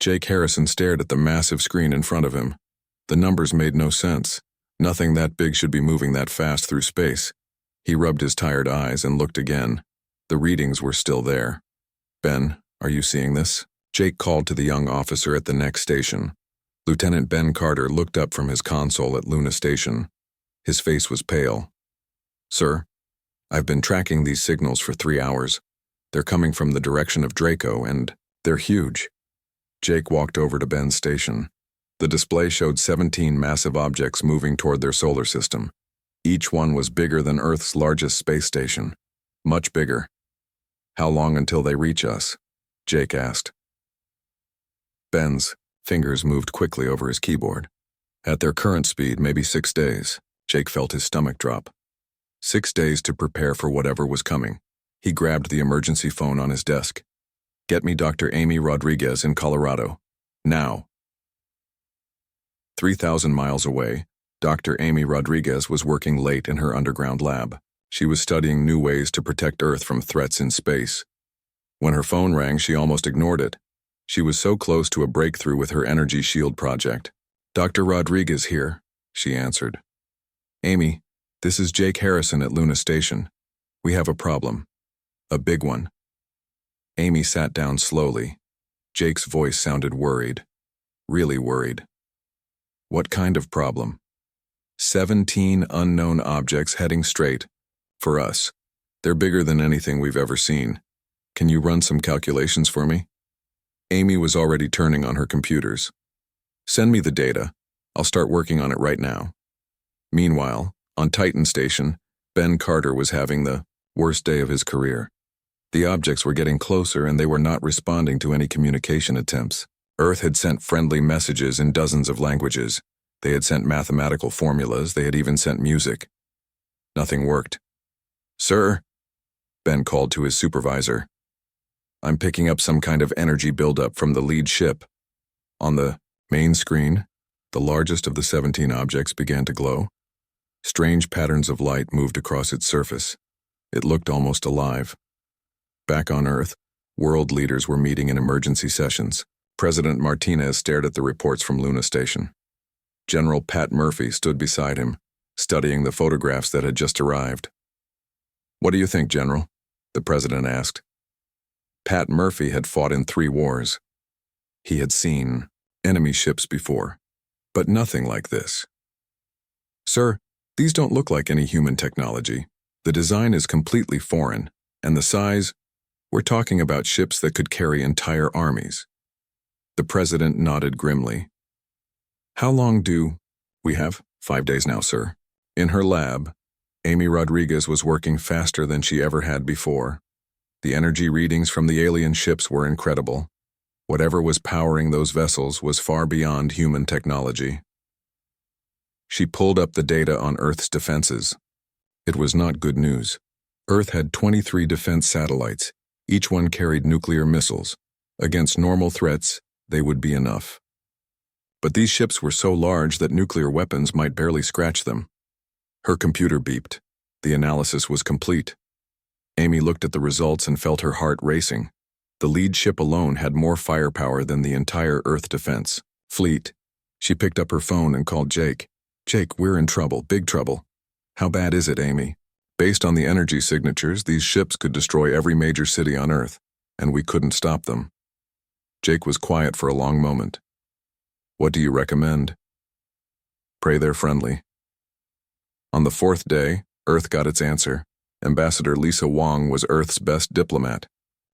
Jake Harrison stared at the massive screen in front of him. The numbers made no sense. Nothing that big should be moving that fast through space. He rubbed his tired eyes and looked again. The readings were still there. Ben, are you seeing this? Jake called to the young officer at the next station. Lieutenant Ben Carter looked up from his console at Luna Station. His face was pale. Sir, I've been tracking these signals for 3 hours. They're coming from the direction of Draco, and they're huge. Jake walked over to Ben's station. The display showed 17 massive objects moving toward their solar system. Each one was bigger than Earth's largest space station. Much bigger. How long until they reach us? Jake asked. Ben's fingers moved quickly over his keyboard. At their current speed, maybe 6 days. Jake felt his stomach drop. 6 days to prepare for whatever was coming. He grabbed the emergency phone on his desk. Get me Dr. Amy Rodriguez in Colorado. Now. 3,000 miles away, Dr. Amy Rodriguez was working late in her underground lab. She was studying new ways to protect Earth from threats in space. When her phone rang, she almost ignored it. She was so close to a breakthrough with her energy shield project. Dr. Rodriguez here, she answered. Amy, this is Jake Harrison at Luna Station. We have a problem. A big one. Amy sat down slowly. Jake's voice sounded worried. Really worried. What kind of problem? 17 unknown objects heading straight. For us. They're bigger than anything we've ever seen. Can you run some calculations for me? Amy was already turning on her computers. Send me the data. I'll start working on it right now. Meanwhile, on Titan Station, Ben Carter was having the worst day of his career. The objects were getting closer and they were not responding to any communication attempts. Earth had sent friendly messages in dozens of languages. They had sent mathematical formulas. They had even sent music. Nothing worked. Sir, Ben called to his supervisor. I'm picking up some kind of energy buildup from the lead ship. On the main screen, the largest of the 17 objects began to glow. Strange patterns of light moved across its surface. It looked almost alive. Back on Earth, world leaders were meeting in emergency sessions. President Martinez stared at the reports from Luna Station. General Pat Murphy stood beside him, studying the photographs that had just arrived. What do you think, General? The president asked. Pat Murphy had fought in 3 wars. He had seen enemy ships before, but nothing like this. Sir, these don't look like any human technology. The design is completely foreign, and the size, we're talking about ships that could carry entire armies. The president nodded grimly. How long do we have? 5 days now, sir. In her lab, Amy Rodriguez was working faster than she ever had before. The energy readings from the alien ships were incredible. Whatever was powering those vessels was far beyond human technology. She pulled up the data on Earth's defenses. It was not good news. Earth had 23 defense satellites. Each one carried nuclear missiles. Against normal threats, they would be enough. But these ships were so large that nuclear weapons might barely scratch them. Her computer beeped. The analysis was complete. Amy looked at the results and felt her heart racing. The lead ship alone had more firepower than the entire Earth defense fleet. She picked up her phone and called Jake. Jake, we're in trouble, big trouble. How bad is it, Amy? Based on the energy signatures, these ships could destroy every major city on Earth, and we couldn't stop them. Jake was quiet for a long moment. What do you recommend? Pray they're friendly. On the 4th day, Earth got its answer. Ambassador Lisa Wong was Earth's best diplomat.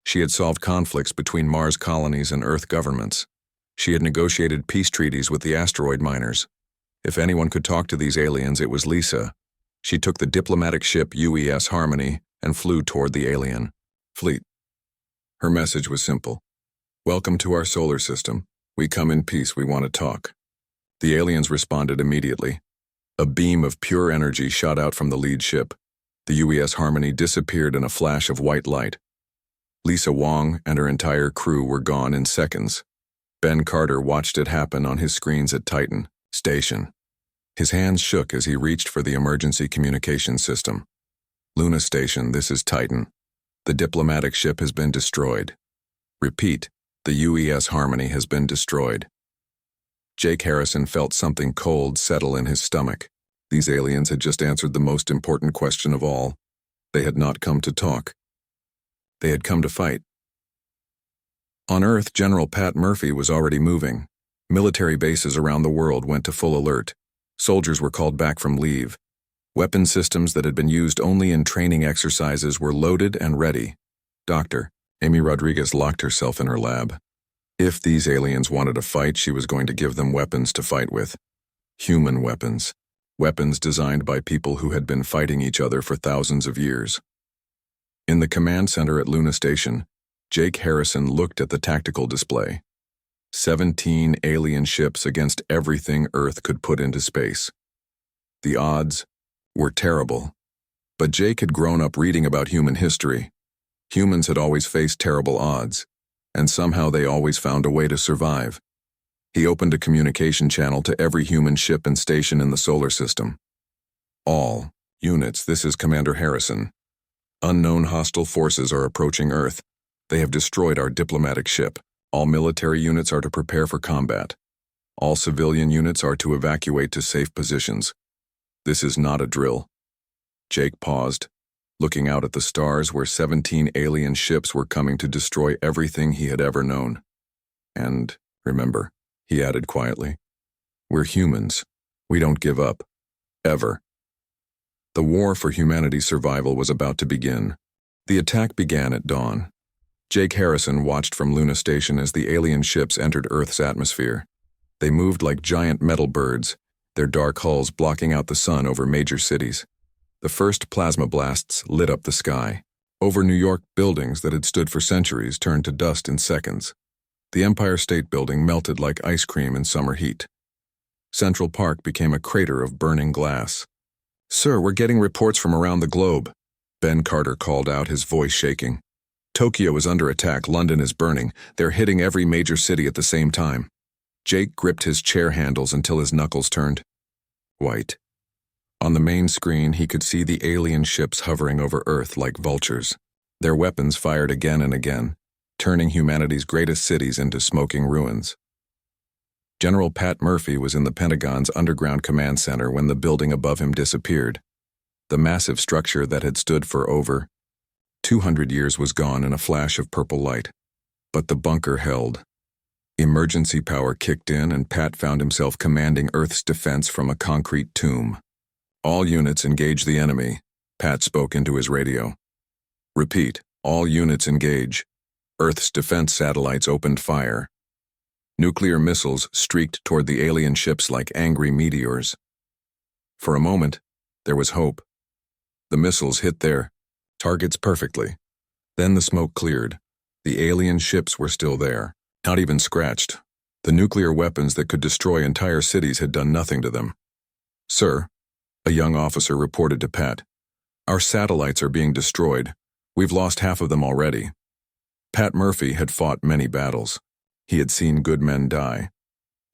She had solved conflicts between Mars colonies and Earth governments. She had negotiated peace treaties with the asteroid miners. If anyone could talk to these aliens, it was Lisa. She took the diplomatic ship UES Harmony and flew toward the alien fleet. Her message was simple. Welcome to our solar system. We come in peace, we want to talk. The aliens responded immediately. A beam of pure energy shot out from the lead ship. The UES Harmony disappeared in a flash of white light. Lisa Wong and her entire crew were gone in seconds. Ben Carter watched it happen on his screens at Titan Station. His hands shook as he reached for the emergency communication system. Luna Station, this is Titan. The diplomatic ship has been destroyed. Repeat, The UES Harmony has been destroyed. Jake Harrison felt something cold settle in his stomach. These aliens had just answered the most important question of all. They had not come to talk. They had come to fight. On Earth, General Pat Murphy was already moving. Military bases around the world went to full alert. Soldiers were called back from leave. Weapon systems that had been used only in training exercises were loaded and ready. Dr. Amy Rodriguez locked herself in her lab. If these aliens wanted a fight, she was going to give them weapons to fight with. Human weapons. Weapons designed by people who had been fighting each other for thousands of years. In the command center at Luna Station, Jake Harrison looked at the tactical display. 17 alien ships against everything Earth could put into space. The odds were terrible. But Jake had grown up reading about human history. Humans had always faced terrible odds, and somehow they always found a way to survive. He opened a communication channel to every human ship and station in the solar system. All units, this is Commander Harrison. Unknown hostile forces are approaching Earth. They have destroyed our diplomatic ship. All military units are to prepare for combat. All civilian units are to evacuate to safe positions. This is not a drill. Jake paused, looking out at the stars where 17 alien ships were coming to destroy everything he had ever known. And, remember, he added quietly, we're humans. We don't give up. Ever. The war for humanity's survival was about to begin. The attack began at dawn. Jake Harrison watched from Luna Station as the alien ships entered Earth's atmosphere. They moved like giant metal birds, their dark hulls blocking out the sun over major cities. The first plasma blasts lit up the sky. Over New York, buildings that had stood for centuries turned to dust in seconds. The Empire State Building melted like ice cream in summer heat. Central Park became a crater of burning glass. "Sir, we're getting reports from around the globe," Ben Carter called out, his voice shaking. "Tokyo is under attack, London is burning. They're hitting every major city at the same time." Jake gripped his chair handles until his knuckles turned white. On the main screen, he could see the alien ships hovering over Earth like vultures. Their weapons fired again and again, turning humanity's greatest cities into smoking ruins. General Pat Murphy was in the Pentagon's underground command center when the building above him disappeared. The massive structure that had stood for over 200 years was gone in a flash of purple light. But the bunker held. Emergency power kicked in and Pat found himself commanding Earth's defense from a concrete tomb. "All units engage the enemy," Pat spoke into his radio. "Repeat, all units engage." Earth's defense satellites opened fire. Nuclear missiles streaked toward the alien ships like angry meteors. For a moment, there was hope. The missiles hit their targets perfectly. Then the smoke cleared. The alien ships were still there, not even scratched. The nuclear weapons that could destroy entire cities had done nothing to them. "Sir," a young officer reported to Pat, "our satellites are being destroyed. We've lost half of them already." Pat Murphy had fought many battles. He had seen good men die,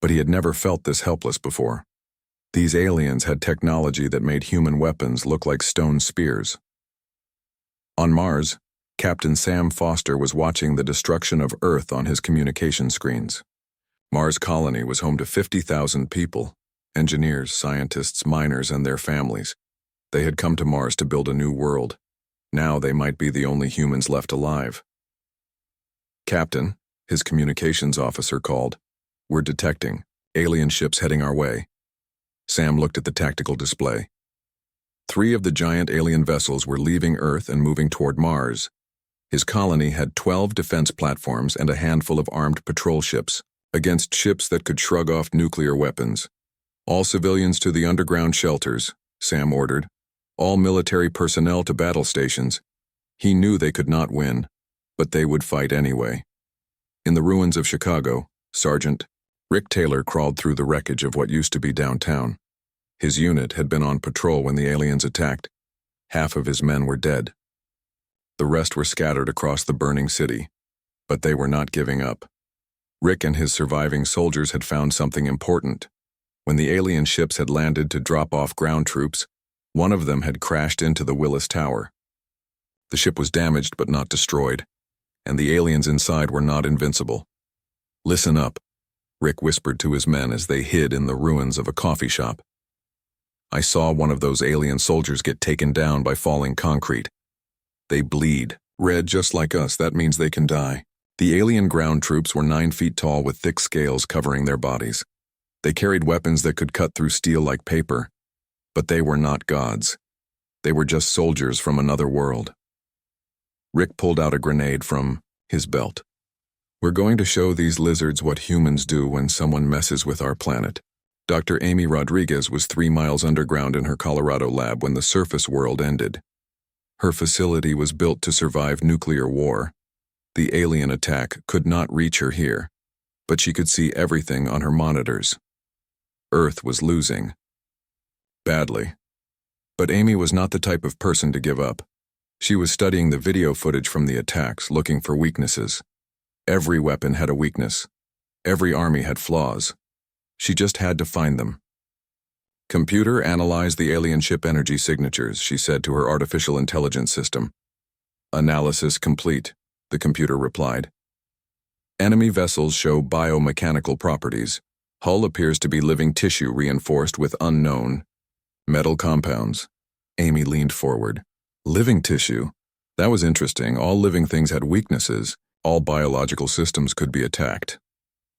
but he had never felt this helpless before. These aliens had technology that made human weapons look like stone spears. On Mars, Captain Sam Foster was watching the destruction of Earth on his communication screens. Mars Colony was home to 50,000 people, engineers, scientists, miners, and their families. They had come to Mars to build a new world. Now they might be the only humans left alive. "Captain," his communications officer called, "we're detecting alien ships heading our way." Sam looked at the tactical display. 3 of the giant alien vessels were leaving Earth and moving toward Mars. His colony had 12 defense platforms and a handful of armed patrol ships, against ships that could shrug off nuclear weapons. "All civilians to the underground shelters," Sam ordered. "All military personnel to battle stations." He knew they could not win, but they would fight anyway. In the ruins of Chicago, Sergeant Rick Taylor crawled through the wreckage of what used to be downtown. His unit had been on patrol when the aliens attacked. Half of his men were dead. The rest were scattered across the burning city, but they were not giving up. Rick and his surviving soldiers had found something important. When the alien ships had landed to drop off ground troops, one of them had crashed into the Willis Tower. The ship was damaged but not destroyed, and the aliens inside were not invincible. Listen up, Rick whispered to his men as they hid in the ruins of a coffee shop. I saw one of those alien soldiers get taken down by falling concrete. They bleed red just like us. That means they can die. The alien ground troops were 9 feet tall with thick scales covering their bodies. They carried weapons that could cut through steel like paper. But they were not gods. They were just soldiers from another world. Rick pulled out a grenade from his belt. We're going to show these lizards what humans do when someone messes with our planet. Dr. Amy Rodriguez was 3 miles underground in her Colorado lab when the surface world ended. Her facility was built to survive nuclear war. The alien attack could not reach her here, but she could see everything on her monitors. Earth was losing. Badly. But Amy was not the type of person to give up. She was studying the video footage from the attacks, looking for weaknesses. Every weapon had a weakness. Every army had flaws. She just had to find them. Computer, analyze the alien ship energy signatures, she said to her artificial intelligence system. Analysis complete, the computer replied. Enemy vessels show biomechanical properties. Hull appears to be living tissue reinforced with unknown metal compounds. Amy leaned forward. Living tissue? That was interesting. All living things had weaknesses. All biological systems could be attacked.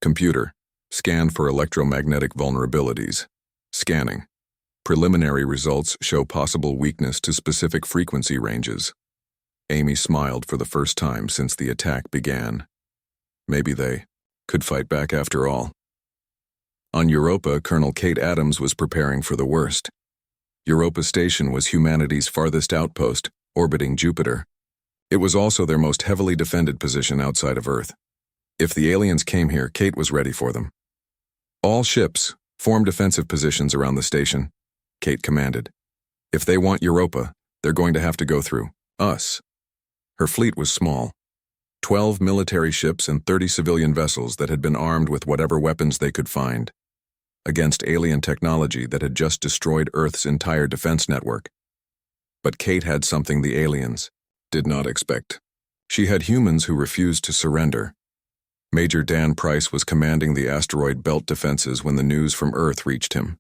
Computer, scan for electromagnetic vulnerabilities. Scanning. Preliminary results show possible weakness to specific frequency ranges. Amy smiled for the first time since the attack began. Maybe they could fight back after all. On Europa, Colonel Kate Adams was preparing for the worst. Europa Station was humanity's farthest outpost, orbiting Jupiter. It was also their most heavily defended position outside of Earth. If the aliens came here, Kate was ready for them. All ships, form defensive positions around the station, Kate commanded. If they want Europa, they're going to have to go through us. Her fleet was small. 12 military ships and 30 civilian vessels that had been armed with whatever weapons they could find, against alien technology that had just destroyed Earth's entire defense network. But Kate had something the aliens did not expect. She had humans who refused to surrender. Major Dan Price was commanding the asteroid belt defenses when the news from Earth reached him.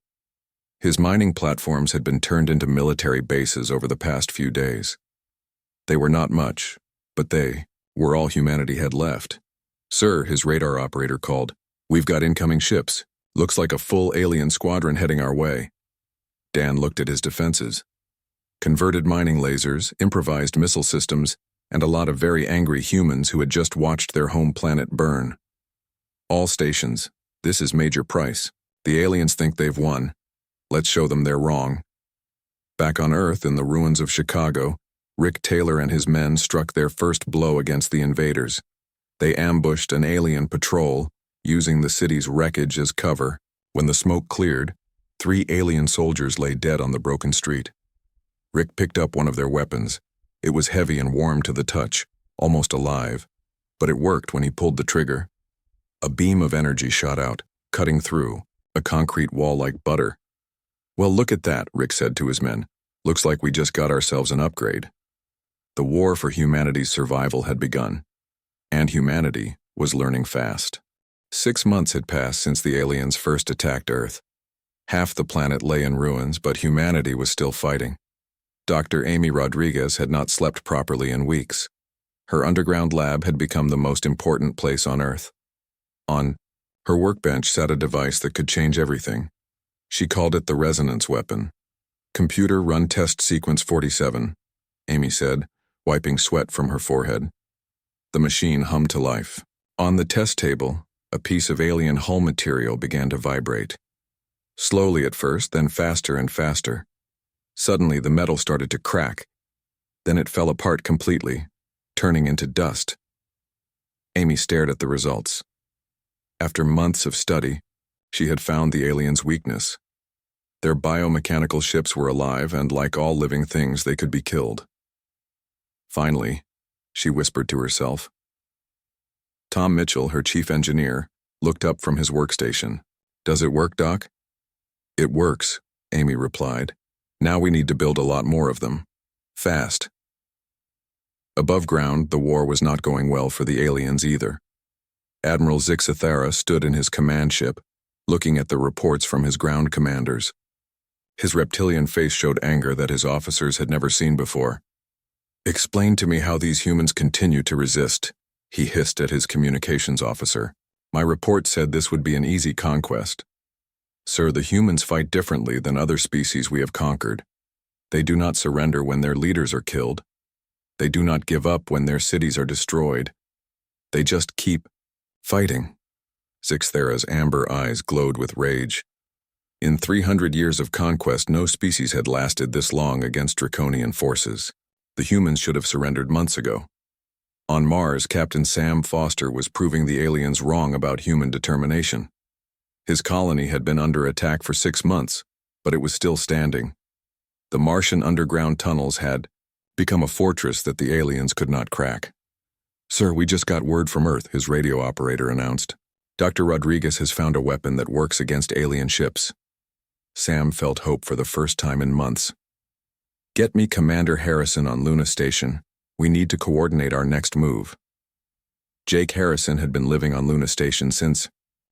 His mining platforms had been turned into military bases over the past few days. They were not much, but they were all humanity had left. Sir, his radar operator called. We've got incoming ships. Looks like a full alien squadron heading our way. Dan looked at his defenses. Converted mining lasers, improvised missile systems, and a lot of very angry humans who had just watched their home planet burn. All stations, this is Major Price. The aliens think they've won. Let's show them they're wrong. Back on Earth, in the ruins of Chicago, Rick Taylor and his men struck their first blow against the invaders. They ambushed an alien patrol, using the city's wreckage as cover. When the smoke cleared, 3 alien soldiers lay dead on the broken street. Rick picked up one of their weapons. It was heavy and warm to the touch, almost alive, but it worked when he pulled the trigger. A beam of energy shot out, cutting through a concrete wall like butter. Well, look at that, Rick said to his men. Looks like we just got ourselves an upgrade. The war for humanity's survival had begun, and humanity was learning fast. 6 months had passed since the aliens first attacked Earth. Half the planet lay in ruins, but humanity was still fighting. Dr. Amy Rodriguez had not slept properly in weeks. Her underground lab had become the most important place on Earth. On her workbench sat a device that could change everything. She called it the resonance weapon. Computer, run test sequence 47, Amy said, wiping sweat from her forehead. The machine hummed to life. On the test table, a piece of alien hull material began to vibrate. Slowly at first, then faster and faster. Suddenly, the metal started to crack. Then it fell apart completely, turning into dust. Amy stared at the results. After months of study, she had found the aliens' weakness. Their biomechanical ships were alive, and like all living things, they could be killed. Finally, she whispered to herself. Tom Mitchell, her chief engineer, looked up from his workstation. Does it work, Doc? It works, Amy replied. Now we need to build a lot more of them. Fast. Above ground, the war was not going well for the aliens either. Admiral Zixathara stood in his command ship, looking at the reports from his ground commanders. His reptilian face showed anger that his officers had never seen before. "Explain to me how these humans continue to resist," he hissed at his communications officer. "My report said this would be an easy conquest." "Sir, the humans fight differently than other species we have conquered. They do not surrender when their leaders are killed. They do not give up when their cities are destroyed. They just keep fighting." Zixthara's amber eyes glowed with rage. In 300 years of conquest, no species had lasted this long against Draconian forces. The humans should have surrendered months ago. On Mars, Captain Sam Foster was proving the aliens wrong about human determination. His colony had been under attack for 6 months, but it was still standing. The Martian underground tunnels had become a fortress that the aliens could not crack. "Sir, we just got word from Earth," his radio operator announced. "Dr. Rodriguez has found a weapon that works against alien ships." Sam felt hope for the first time in months. "Get me Commander Harrison on Luna Station. We need to coordinate our next move." Jake Harrison had been living on Luna Station since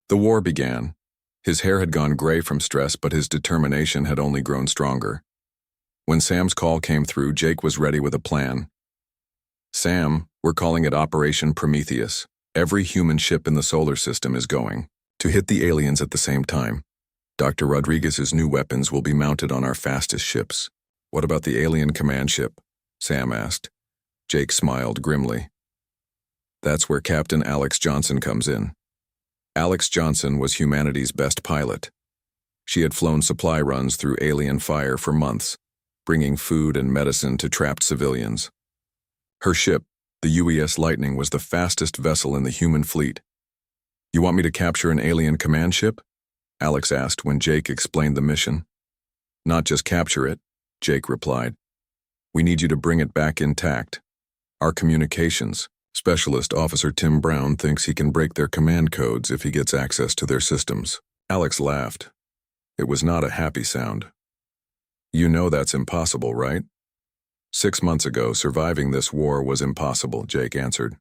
the war began. His hair had gone gray from stress, but his determination had only grown stronger. When Sam's call came through, Jake was ready with a plan. "Sam, we're calling it Operation Prometheus. Every human ship in the solar system is going to hit the aliens at the same time. Dr. Rodriguez's new weapons will be mounted on our fastest ships." "What about the alien command ship?" Sam asked. Jake smiled grimly. "That's where Captain Alex Johnson comes in." Alex Johnson was humanity's best pilot. She had flown supply runs through alien fire for months, bringing food and medicine to trapped civilians. Her ship, the UES Lightning, was the fastest vessel in the human fleet. "You want me to capture an alien command ship?" Alex asked when Jake explained the mission. "Not just capture it," Jake replied. "We need you to bring it back intact. Our communications specialist, Officer Tim Brown, thinks he can break their command codes if he gets access to their systems." Alex laughed. It was not a happy sound. "You know that's impossible, right?" 6 months ago, surviving this war was impossible," Jake answered.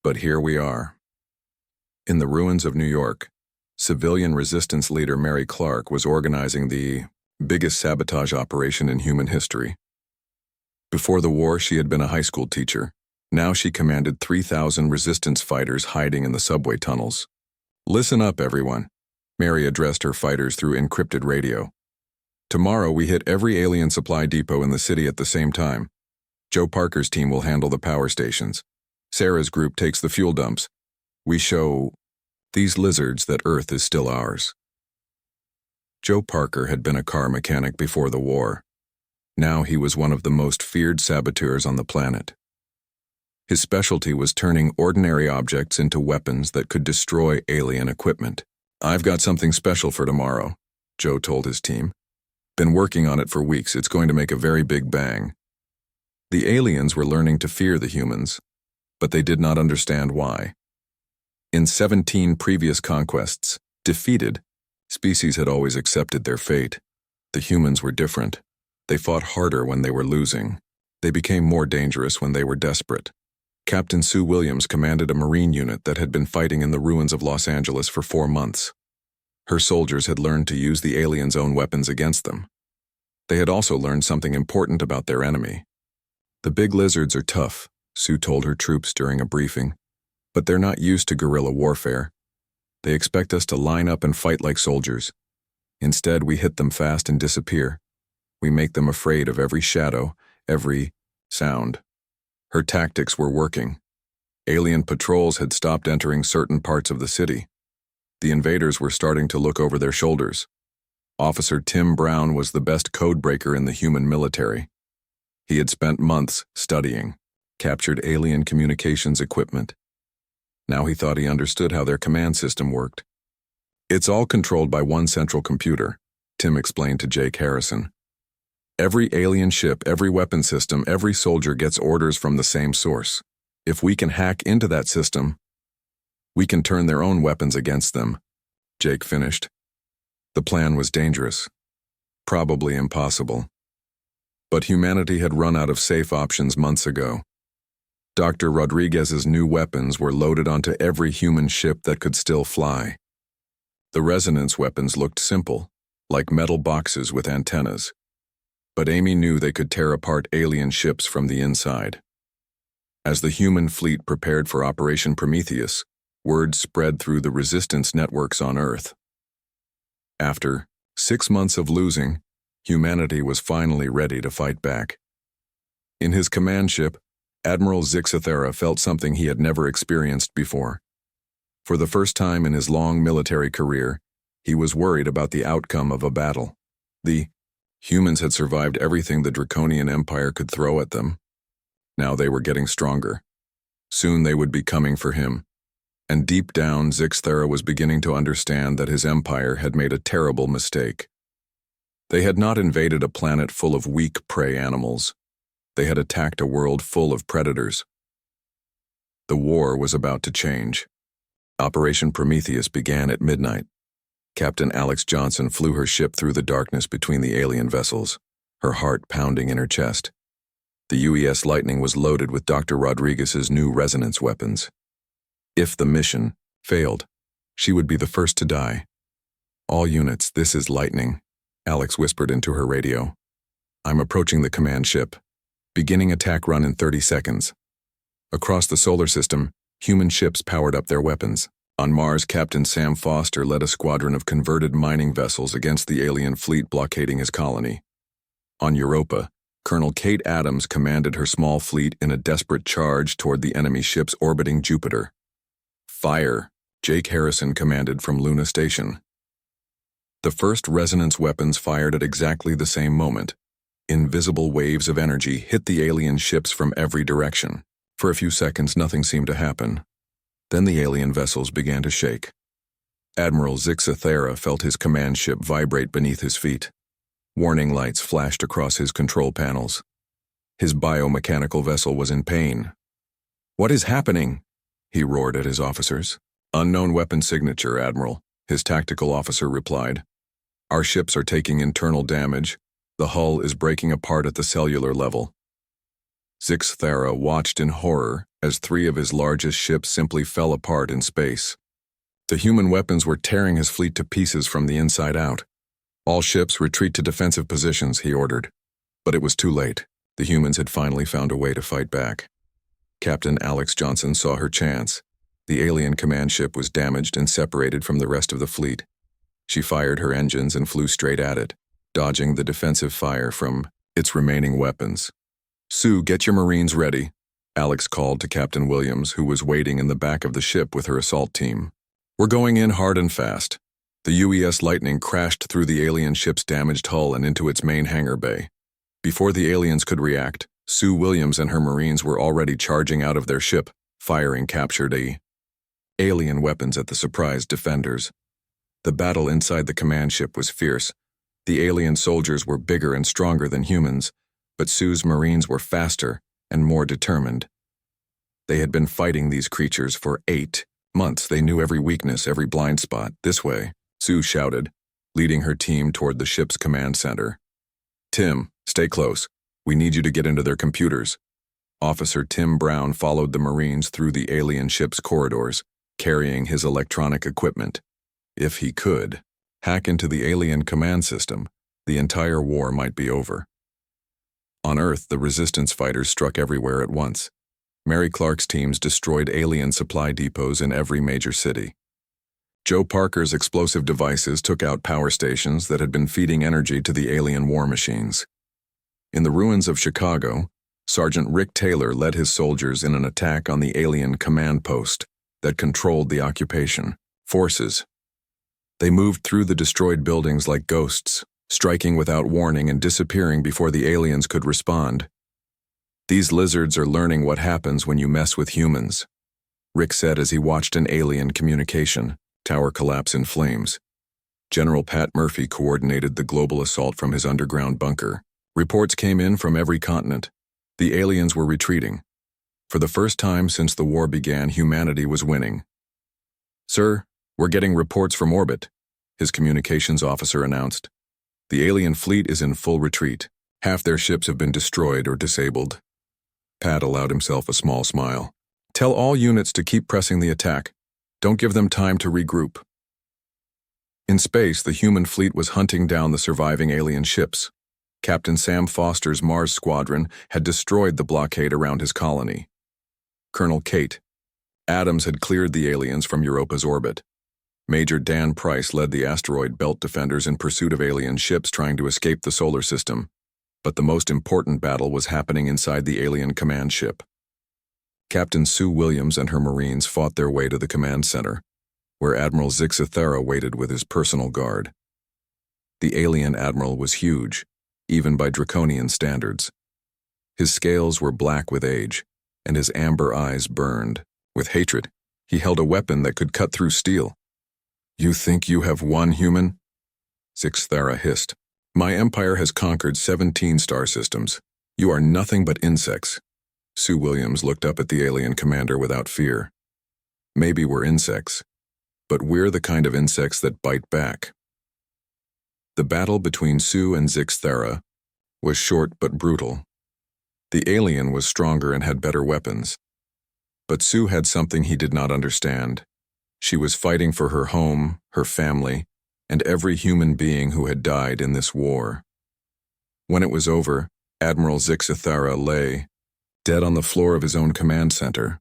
"But here we are." In the ruins of New York, civilian resistance leader Mary Clark was organizing the biggest sabotage operation in human history. Before the war, she had been a high school teacher. Now she commanded 3,000 resistance fighters hiding in the subway tunnels. "Listen up, everyone," Mary addressed her fighters through encrypted radio. "Tomorrow we hit every alien supply depot in the city at the same time. Joe Parker's team will handle the power stations. Sarah's group takes the fuel dumps. We show these lizards that Earth is still ours." Joe Parker had been a car mechanic before the war. Now he was one of the most feared saboteurs on the planet. His specialty was turning ordinary objects into weapons that could destroy alien equipment. "I've got something special for tomorrow," Joe told his team. "Been working on it for weeks. It's going to make a very big bang." The aliens were learning to fear the humans, but they did not understand why. In 17 previous conquests, defeated, species had always accepted their fate. The humans were different. They fought harder when they were losing. They became more dangerous when they were desperate. Captain Sue Williams commanded a Marine unit that had been fighting in the ruins of Los Angeles for 4 months. Her soldiers had learned to use the aliens' own weapons against them. They had also learned something important about their enemy. "The big lizards are tough," Sue told her troops during a briefing, "but they're not used to guerrilla warfare. They expect us to line up and fight like soldiers. Instead, we hit them fast and disappear. We make them afraid of every shadow, every sound." Her tactics were working. Alien patrols had stopped entering certain parts of the city. The invaders were starting to look over their shoulders. Officer Tim Brown was the best codebreaker in the human military. He had spent months studying, captured alien communications equipment. Now he thought he understood how their command system worked. "It's all controlled by one central computer," Tim explained to Jake Harrison. "Every alien ship, every weapon system, every soldier gets orders from the same source. If we can hack into that system, we can turn their own weapons against them," Jake finished. The plan was dangerous, probably impossible. But humanity had run out of safe options months ago. Dr. Rodriguez's new weapons were loaded onto every human ship that could still fly. The resonance weapons looked simple, like metal boxes with antennas. But Amy knew they could tear apart alien ships from the inside. As the human fleet prepared for Operation Prometheus, word spread through the resistance networks on Earth. After 6 months of losing, humanity was finally ready to fight back. In his command ship, Admiral Zixathera felt something he had never experienced before. For the first time in his long military career, he was worried about the outcome of a battle. The humans had survived everything the Draconian Empire could throw at them. Now they were getting stronger. Soon they would be coming for him. And deep down, Zixathera was beginning to understand that his empire had made a terrible mistake. They had not invaded a planet full of weak prey animals. They had attacked a world full of predators. The war was about to change. Operation Prometheus began at midnight. Captain Alex Johnson flew her ship through the darkness between the alien vessels, her heart pounding in her chest. The UES Lightning was loaded with Dr. Rodriguez's new resonance weapons. If the mission failed, she would be the first to die. "All units, this is Lightning," Alex whispered into her radio. "I'm approaching the command ship. Beginning attack run in 30 seconds. Across the solar system, human ships powered up their weapons. On Mars, Captain Sam Foster led a squadron of converted mining vessels against the alien fleet blockading his colony. On Europa, Colonel Kate Adams commanded her small fleet in a desperate charge toward the enemy ships orbiting Jupiter. Fire, Jake Harrison commanded from Luna Station. The first resonance weapons fired at exactly the same moment. Invisible waves of energy hit the alien ships from every direction. For a few seconds, nothing seemed to happen. Then the alien vessels began to shake. Admiral Zixathera felt his command ship vibrate beneath his feet. Warning lights flashed across his control panels. His biomechanical vessel was in pain. "What is happening?" he roared at his officers. "Unknown weapon signature, Admiral," his tactical officer replied. "Our ships are taking internal damage. The hull is breaking apart at the cellular level." Zixathera watched in horror as 3 of his largest ships simply fell apart in space. The human weapons were tearing his fleet to pieces from the inside out. "All ships retreat to defensive positions," he ordered. But it was too late. The humans had finally found a way to fight back. Captain Alex Johnson saw her chance. The alien command ship was damaged and separated from the rest of the fleet. She fired her engines and flew straight at it, dodging the defensive fire from its remaining weapons. "Sue, get your Marines ready," Alex called to Captain Williams, who was waiting in the back of the ship with her assault team. "We're going in hard and fast." The UES Lightning crashed through the alien ship's damaged hull and into its main hangar bay. Before the aliens could react, Sue Williams and her Marines were already charging out of their ship, firing captured alien weapons at the surprised defenders. The battle inside the command ship was fierce. The alien soldiers were bigger and stronger than humans, but Sue's Marines were faster and more determined. They had been fighting these creatures for 8 months. They knew every weakness, every blind spot. "This way," Sue shouted, leading her team toward the ship's command center. "Tim, stay close. We need you to get into their computers." Officer Tim Brown followed the Marines through the alien ship's corridors, carrying his electronic equipment. If he could hack into the alien command system, the entire war might be over. On Earth, the resistance fighters struck everywhere at once. Mary Clark's teams destroyed alien supply depots in every major city. Joe Parker's explosive devices took out power stations that had been feeding energy to the alien war machines. In the ruins of Chicago, Sergeant Rick Taylor led his soldiers in an attack on the alien command post that controlled the occupation forces. They moved through the destroyed buildings like ghosts, striking without warning and disappearing before the aliens could respond. "These lizards are learning what happens when you mess with humans," Rick said as he watched an alien communication tower collapse in flames. General Pat Murphy coordinated the global assault from his underground bunker. Reports came in from every continent. The aliens were retreating. For the first time since the war began, humanity was winning. "Sir, we're getting reports from orbit," his communications officer announced. "The alien fleet is in full retreat. Half their ships have been destroyed or disabled." Pat allowed himself a small smile. Tell all units to keep pressing the attack. Don't give them time to regroup. In space, the human fleet was hunting down the surviving alien ships. Captain Sam Foster's Mars Squadron had destroyed the blockade around his colony. Colonel Kate Adams had cleared the aliens from Europa's orbit. Major Dan Price led the asteroid belt defenders in pursuit of alien ships trying to escape the solar system. But the most important battle was happening inside the alien command ship. Captain Sue Williams and her Marines fought their way to the command center, where Admiral Zixithera waited with his personal guard. The alien admiral was huge, even by Draconian standards. His scales were black with age, and his amber eyes burned. With hatred, he held a weapon that could cut through steel. You think you have won, human? Zixithera hissed. My empire has conquered 17 star systems. You are nothing but insects. Sue Williams looked up at the alien commander without fear. Maybe we're insects, but we're the kind of insects that bite back. The battle between Sue and Zixithera was short but brutal. The alien was stronger and had better weapons. But Sue had something he did not understand. She was fighting for her home, her family, and every human being who had died in this war. When it was over, Admiral Zixithera lay dead on the floor of his own command center.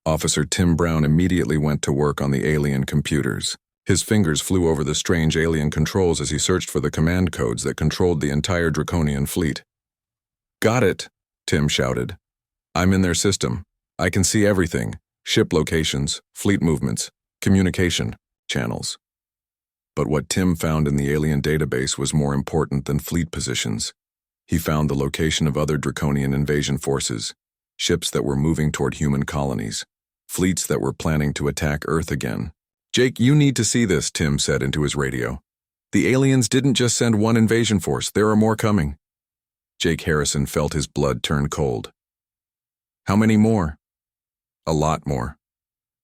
Officer Tim Brown immediately went to work on the alien computers. His fingers flew over the strange alien controls as he searched for the command codes that controlled the entire Draconian fleet. Got it, Tim shouted. I'm in their system. I can see everything. Ship locations, fleet movements, communication channels. But what Tim found in the alien database was more important than fleet positions. He found the location of other Draconian invasion forces, ships that were moving toward human colonies, fleets that were planning to attack Earth again. Jake, you need to see this, Tim said into his radio. The aliens didn't just send one invasion force, there are more coming. Jake Harrison felt his blood turn cold. How many more? A lot more.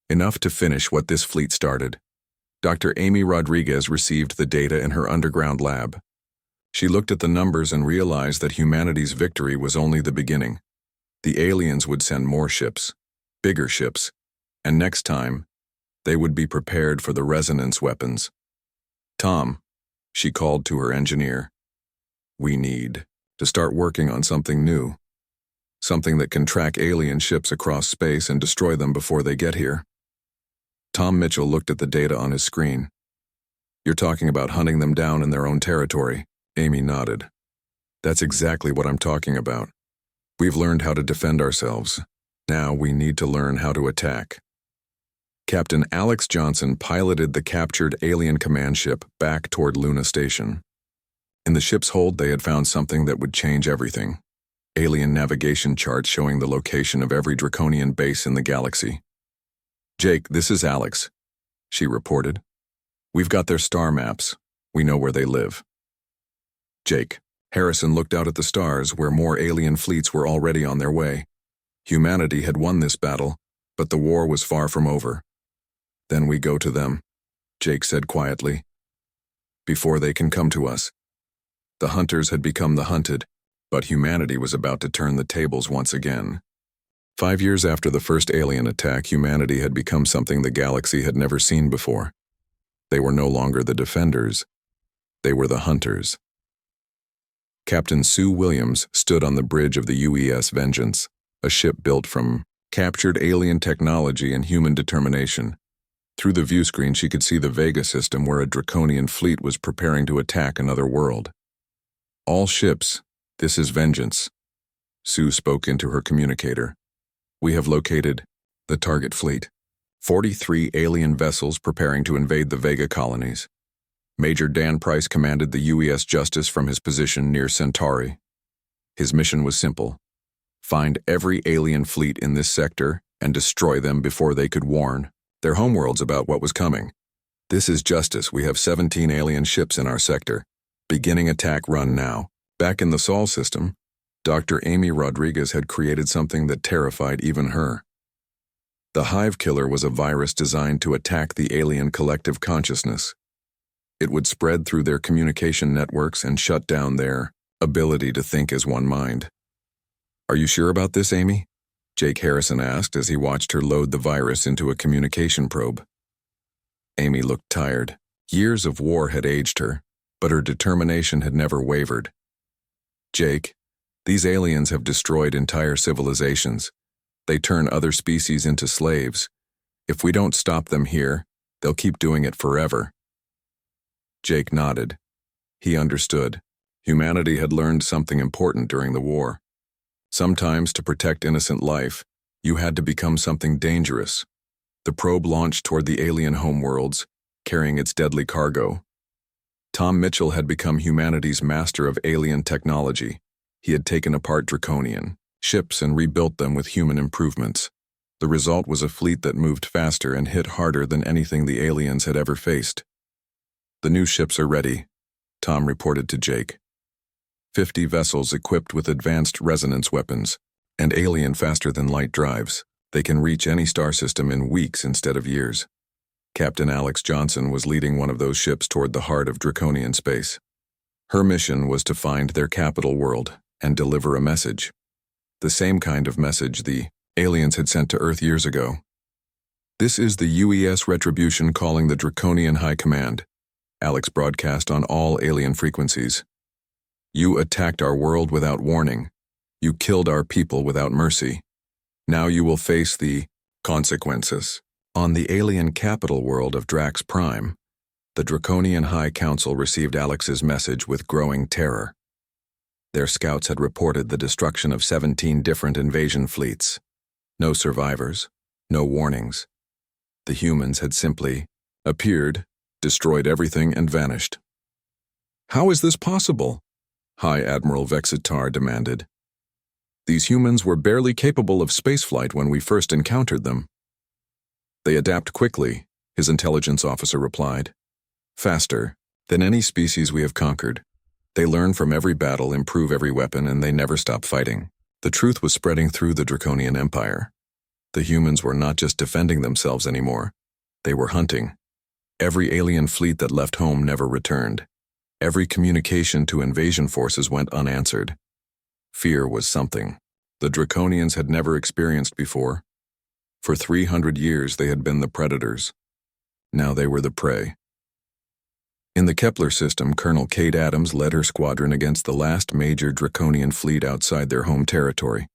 Enough to finish what this fleet started. Dr. Amy Rodriguez received the data in her underground lab. She looked at the numbers and realized that humanity's victory was only the beginning. The aliens would send more ships, bigger ships, and next time, they would be prepared for the resonance weapons. Tom, she called to her engineer, we need to start working on something new. Something that can track alien ships across space and destroy them before they get here. Tom Mitchell looked at the data on his screen. You're talking about hunting them down in their own territory. Amy nodded. That's exactly what I'm talking about. We've learned how to defend ourselves. Now we need to learn how to attack. Captain Alex Johnson piloted the captured alien command ship back toward Luna Station. In the ship's hold, they had found something that would change everything. Alien navigation charts showing the location of every Draconian base in the galaxy. Jake, this is Alex, she reported. We've got their star maps. We know where they live. Jake, Harrison looked out at the stars where more alien fleets were already on their way. Humanity had won this battle, but the war was far from over. Then we go to them, Jake said quietly. Before they can come to us. The hunters had become the hunted, but humanity was about to turn the tables once again. 5 years after the first alien attack, humanity had become something the galaxy had never seen before. They were no longer the defenders. They were the hunters. Captain Sue Williams stood on the bridge of the UES Vengeance, a ship built from captured alien technology and human determination. Through the viewscreen, she could see the Vega system where a Draconian fleet was preparing to attack another world. All ships, this is Vengeance. Sue spoke into her communicator. We have located the target fleet. 43 alien vessels preparing to invade the Vega colonies. Major Dan Price commanded the UES Justice from his position near Centauri. His mission was simple. Find every alien fleet in this sector and destroy them before they could warn their homeworlds about what was coming. This is Justice. We have 17 alien ships in our sector. Beginning attack run now. Back in the Sol system, Dr. Amy Rodriguez had created something that terrified even her. The Hive Killer was a virus designed to attack the alien collective consciousness. It would spread through their communication networks and shut down their ability to think as one mind. Are you sure about this, Amy? Jake Harrison asked as he watched her load the virus into a communication probe. Amy looked tired. Years of war had aged her, but her determination had never wavered. Jake, these aliens have destroyed entire civilizations. They turn other species into slaves. If we don't stop them here, they'll keep doing it forever. Jake nodded. He understood. Humanity had learned something important during the war. Sometimes, to protect innocent life, you had to become something dangerous. The probe launched toward the alien homeworlds, carrying its deadly cargo. Tom Mitchell had become humanity's master of alien technology. He had taken apart Draconian ships and rebuilt them with human improvements. The result was a fleet that moved faster and hit harder than anything the aliens had ever faced. "The new ships are ready," Tom reported to Jake. 50 vessels equipped with advanced resonance weapons and alien faster-than-light drives. They can reach any star system in weeks instead of years. Captain Alex Johnson was leading one of those ships toward the heart of Draconian space. Her mission was to find their capital world and deliver a message. The same kind of message the aliens had sent to Earth years ago. "This is the UES Retribution calling the Draconian High Command," Alex broadcast on all alien frequencies. "You attacked our world without warning. You killed our people without mercy. Now you will face the consequences." On the alien capital world of Drax Prime, the Draconian High Council received Alex's message with growing terror. Their scouts had reported the destruction of 17 different invasion fleets. No survivors, no warnings. The humans had simply appeared, destroyed everything, and vanished. "How is this possible?" High Admiral Vexitar demanded. "These humans were barely capable of spaceflight when we first encountered them." "They adapt quickly," his intelligence officer replied. "Faster than any species we have conquered. They learn from every battle, improve every weapon, and they never stop fighting." The truth was spreading through the Draconian Empire. The humans were not just defending themselves anymore. They were hunting. Every alien fleet that left home never returned. Every communication to invasion forces went unanswered. Fear was something the Draconians had never experienced before. For 300 years they had been the predators. Now they were the prey. In the Kepler system, Colonel Kate Adams led her squadron against the last major Draconian fleet outside their home territory.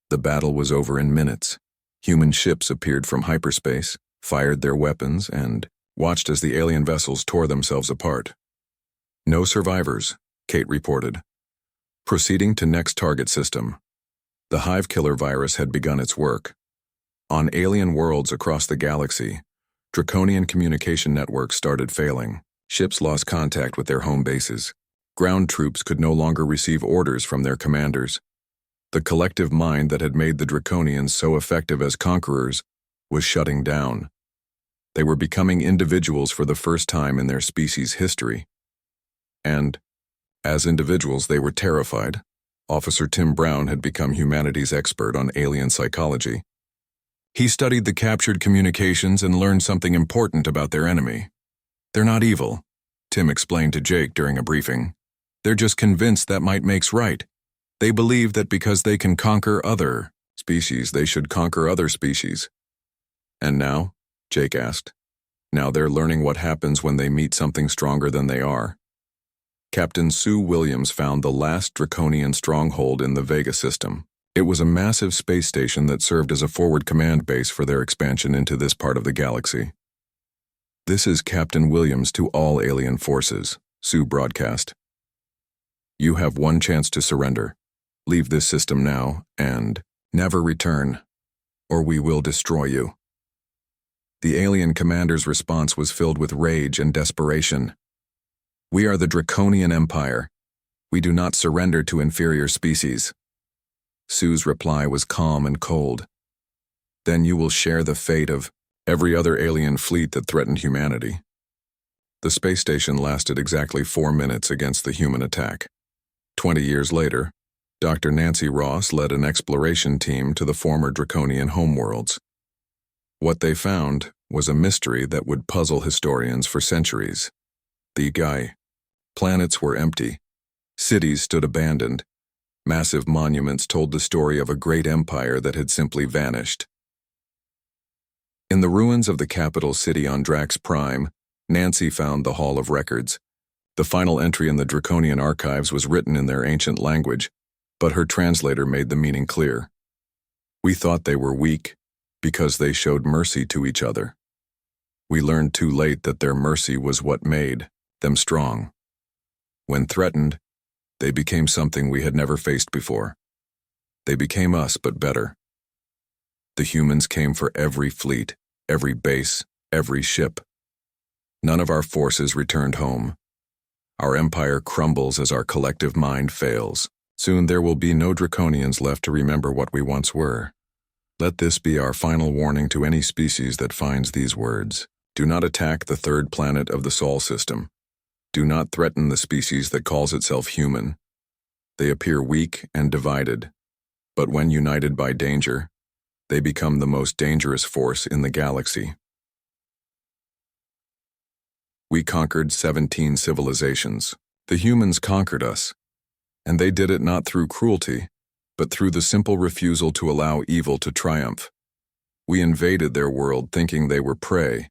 The battle was over in minutes. Human ships appeared from hyperspace, fired their weapons, and watched as the alien vessels tore themselves apart. "No survivors," Kate reported. Proceeding to next target system. The Hive Killer virus had begun its work. On alien worlds across the galaxy, Draconian communication networks started failing. Ships lost contact with their home bases. Ground troops could no longer receive orders from their commanders. The collective mind that had made the Draconians so effective as conquerors was shutting down. They were becoming individuals for the first time in their species' history. And, as individuals, they were terrified. Officer Tim Brown had become humanity's expert on alien psychology. He studied the captured communications and learned something important about their enemy. "They're not evil," Tim explained to Jake during a briefing. "They're just convinced that might makes right. They believe that because they can conquer other species, they should conquer other species." "And now?" Jake asked. "Now they're learning what happens when they meet something stronger than they are." Captain Sue Williams found the last Draconian stronghold in the Vega system. It was a massive space station that served as a forward command base for their expansion into this part of the galaxy. "This is Captain Williams to all alien forces," Sue broadcast. "You have one chance to surrender. Leave this system now and never return, or we will destroy you." The alien commander's response was filled with rage and desperation. "We are the Draconian Empire. We do not surrender to inferior species." Sue's reply was calm and cold. "Then you will share the fate of every other alien fleet that threatened humanity." The space station lasted exactly 4 minutes against the human attack. 20 years later, Dr. Nancy Ross led an exploration team to the former Draconian homeworlds. What they found was a mystery that would puzzle historians for centuries. Planets were empty. Cities stood abandoned. Massive monuments told the story of a great empire that had simply vanished. In the ruins of the capital city on Drax Prime, Nancy found the Hall of Records. The final entry in the Draconian archives was written in their ancient language, but her translator made the meaning clear. We thought they were weak because they showed mercy to each other. We learned too late that their mercy was what made them strong. When threatened, they became something we had never faced before. They became us, but better. The humans came for every fleet, every base, every ship. None of our forces returned home. Our empire crumbles as our collective mind fails. Soon there will be no Draconians left to remember what we once were. Let this be our final warning to any species that finds these words. Do not attack the third planet of the Sol system. Do not threaten the species that calls itself human. They appear weak and divided, but when united by danger, they become the most dangerous force in the galaxy. We conquered 17 civilizations. The humans conquered us, and they did it not through cruelty, but through the simple refusal to allow evil to triumph. We invaded their world thinking they were prey.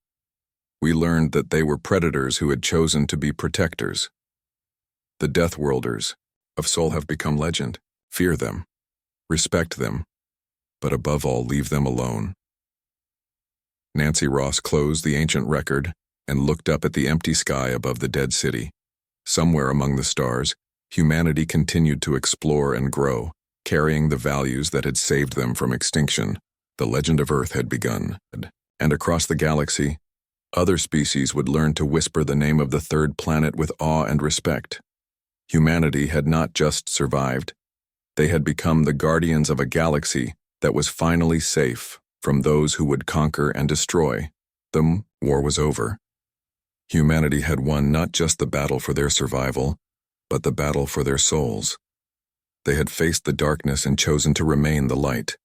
We learned that they were predators who had chosen to be protectors. The Death Worlders of Sol have become legend. Fear them, respect them, but above all, leave them alone. Nancy Ross closed the ancient record and looked up at the empty sky above the dead city. Somewhere among the stars, humanity continued to explore and grow, carrying the values that had saved them from extinction. The legend of Earth had begun, and across the galaxy, other species would learn to whisper the name of the third planet with awe and respect. Humanity had not just survived. They had become the guardians of a galaxy that was finally safe from those who would conquer and destroy. The war was over. Humanity had won not just the battle for their survival, but the battle for their souls. They had faced the darkness and chosen to remain the light.